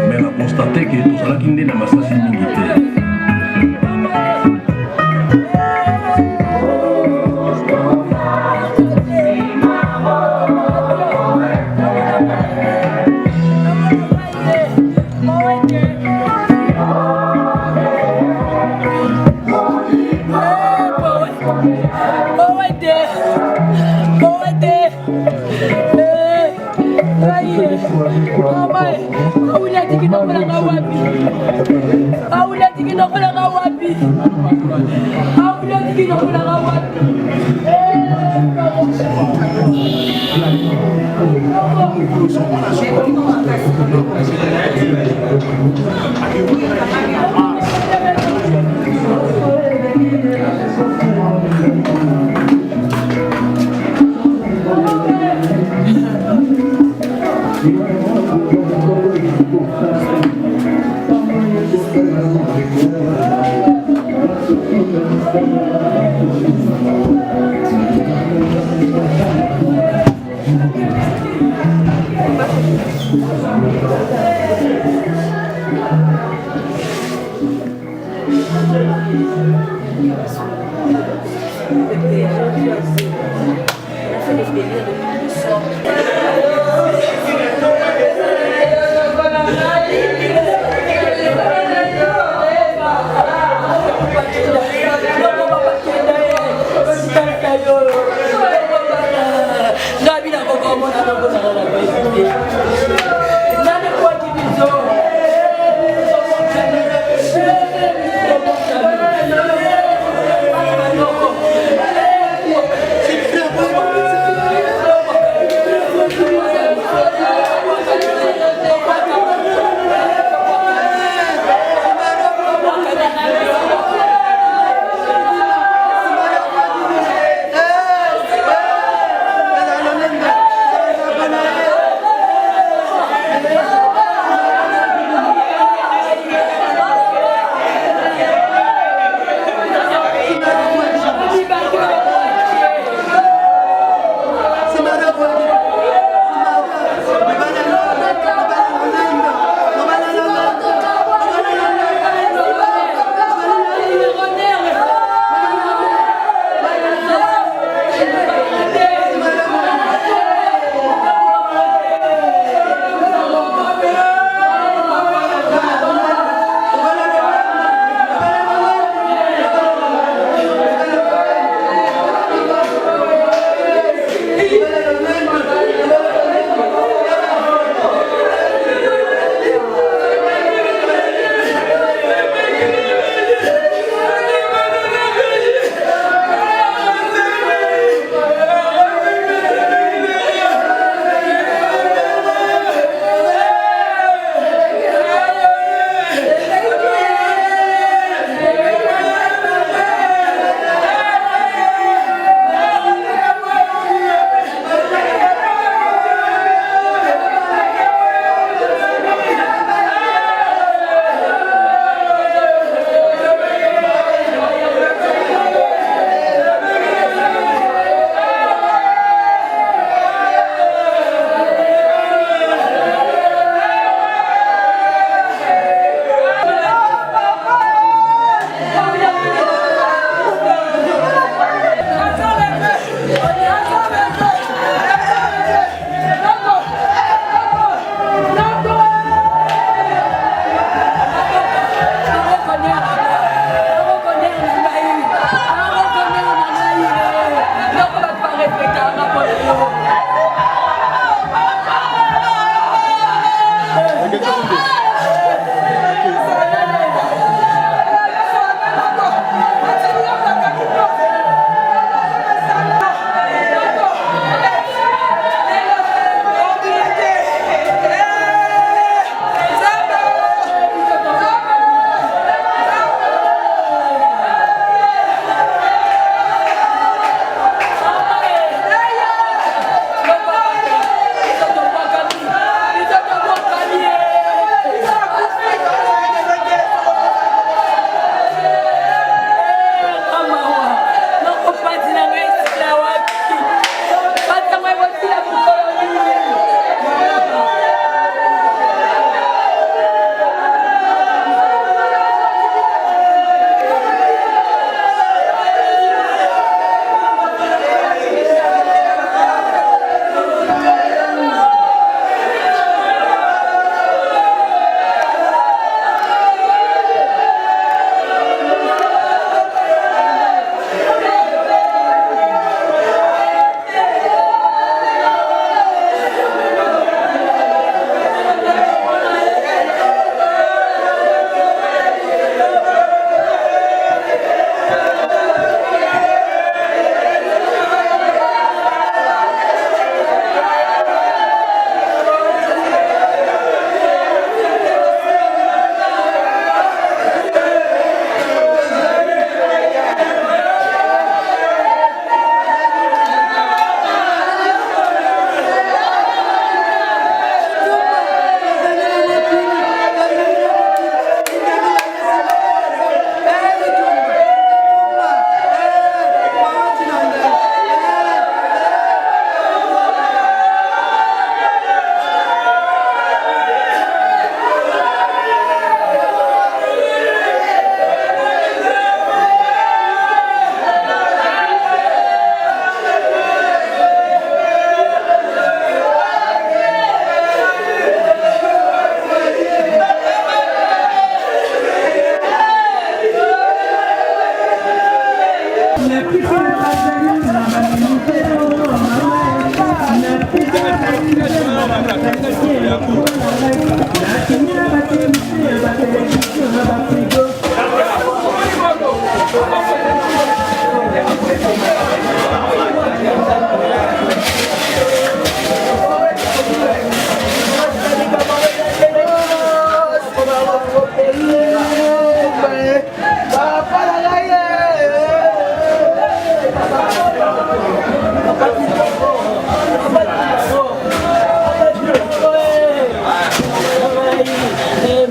Mais on a constaté que tout ça qui n'est pas si militaire.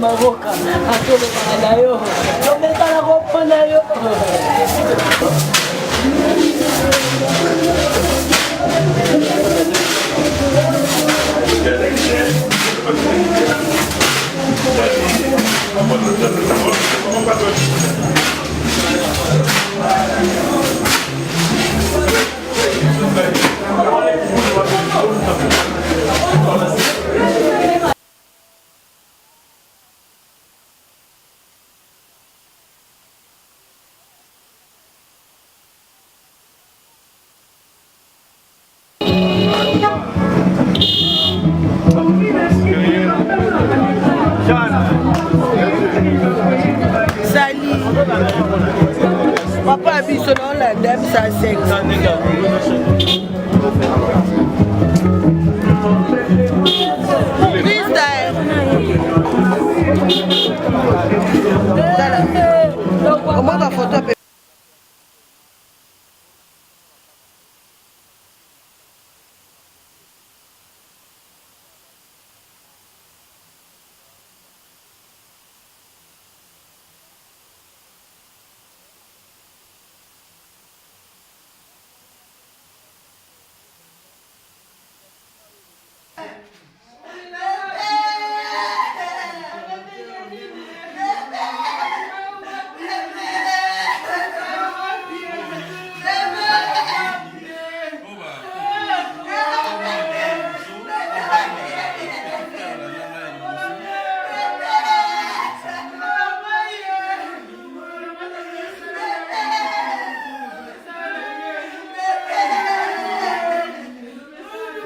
maroka akolobaka na yo tomekala kopona yo Sali papa biso na la dame sa 5 freestyle comment va photo.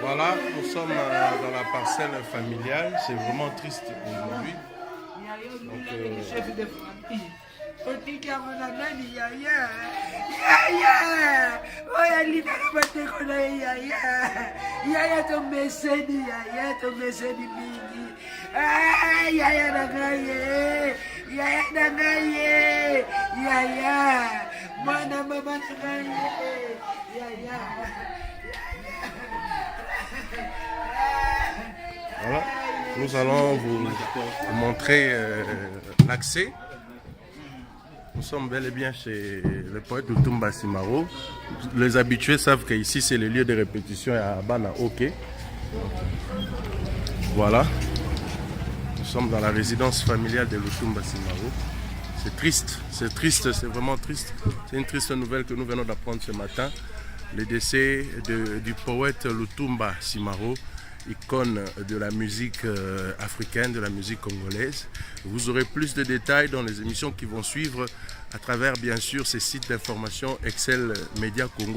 Voilà, nous sommes dans la parcelle familiale, c'est vraiment triste aujourd'hui. Donc, chef de famille. voilà, nous allons vous montrer l'accès. Nous sommes bel et bien chez le poète Lutumba Simaro. Les habitués savent qu'ici c'est le lieu de répétition à Bana Ok. Voilà. Nous sommes dans la résidence familiale de Lutumba Simaro. C'est triste, c'est vraiment triste. C'est une triste nouvelle que nous venons d'apprendre ce matin. Le décès du poète Lutumba Simaro, icône de la musique africaine, de la musique congolaise. Vous aurez plus de détails dans les émissions qui vont suivre à travers bien sûr ces sites d'information Excel Média Congo.